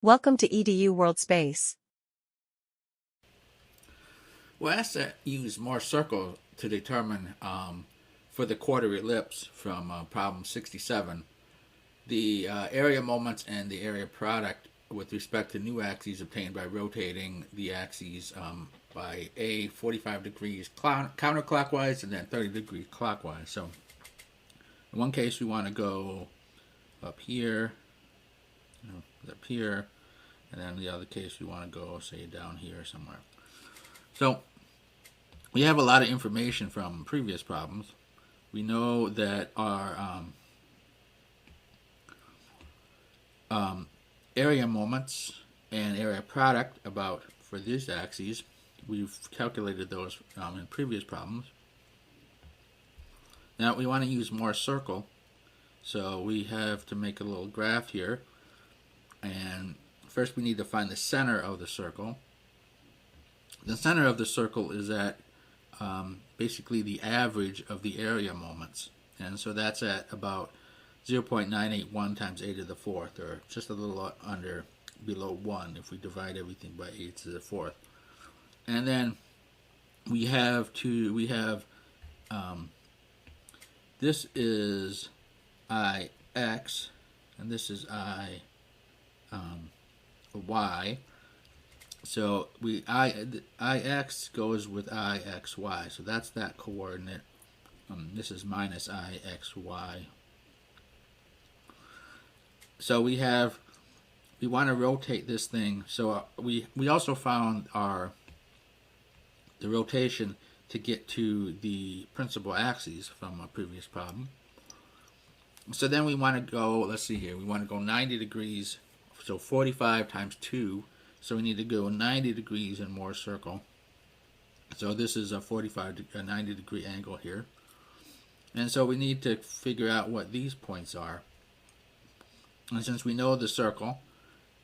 Welcome to EDU World Space. We're asked to use Mohr circle to determine, for the quarter ellipse from problem 67, the area moments and the area product with respect to new axes obtained by rotating the axes by 45 degrees counterclockwise and then 30 degrees clockwise. So in one case we want to go up here, and then the other case we want to go, say, down here somewhere. So we have a lot of information from previous problems. We know that our area moments and area product for these axes, we've calculated those in previous problems. Now we want to use Mohr circle, so we have to make a little graph here, and first we need to find the center of the circle. The center of the circle is at basically the average of the area moments, and so that's at about 0.981 times 8 to the fourth, or just a little below 1 if we divide everything by 8 to the fourth. And then we have this is Ix, and this is y. So Ix goes with Ixy, so that's that coordinate. This is minus Ixy. So we want to rotate this thing. So we also found the rotation to get to the principal axes from a previous problem. So then we want to go, let's see here, we want to go 90 degrees, so 45 times 2. So we need to go 90 degrees in Mohr circle. So this is a 90 degree angle here. And so we need to figure out what these points are. And since we know the circle,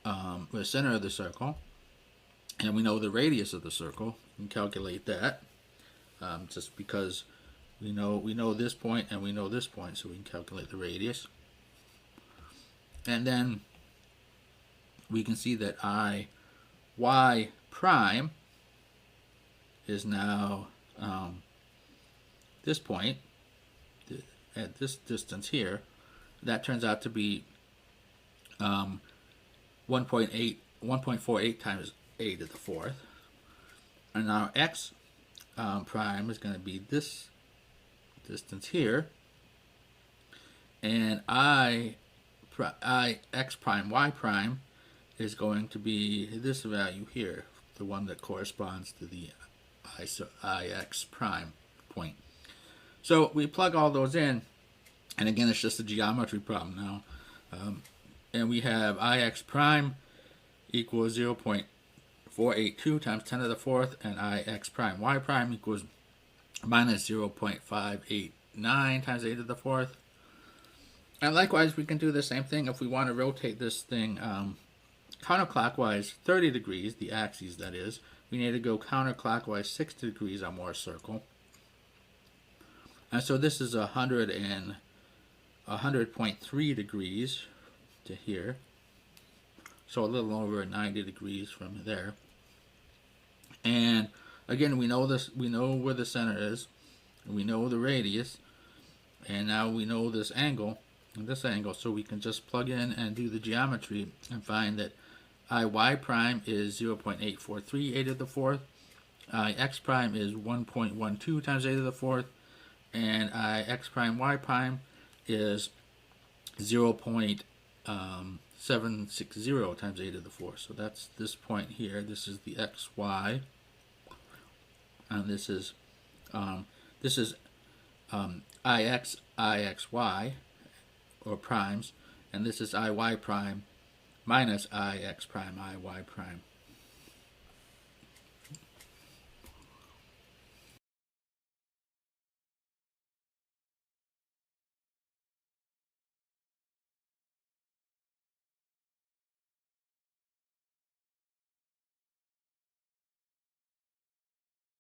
the center of the circle, and we know the radius of the circle, we can calculate that. Just because we know this point and we know this point, so we can calculate the radius. And then we can see that y prime is now this point at this distance here. That turns out to be 1.48 times 8 to the fourth. And now x prime is going to be this distance here, and x prime y prime is going to be this value here, the one that corresponds to the Ix prime point. So we plug all those in, and again it's just a geometry problem now, and we have Ix prime equals 0.482 times 10 to the fourth, and Ix prime y prime equals minus 0.589 times 8 to the fourth. And likewise we can do the same thing if we want to rotate this thing counterclockwise 30 degrees, the axes that is. We need to go counterclockwise 60 degrees on Mohr circle. And so this is 100.3 degrees to here. So a little over 90 degrees from there. And again, we know where the center is, we know the radius, and now we know this angle, so we can just plug in and do the geometry and find that Iy prime is 0.843 8 to the fourth, Ix prime is 1.12 times 8 to the fourth, and Ix prime y prime is 0.760 times 8 to the fourth. So that's this point here. This is the xy, and this is Ix Ixy, or primes, and this is Iy prime minus Ix prime Iy prime.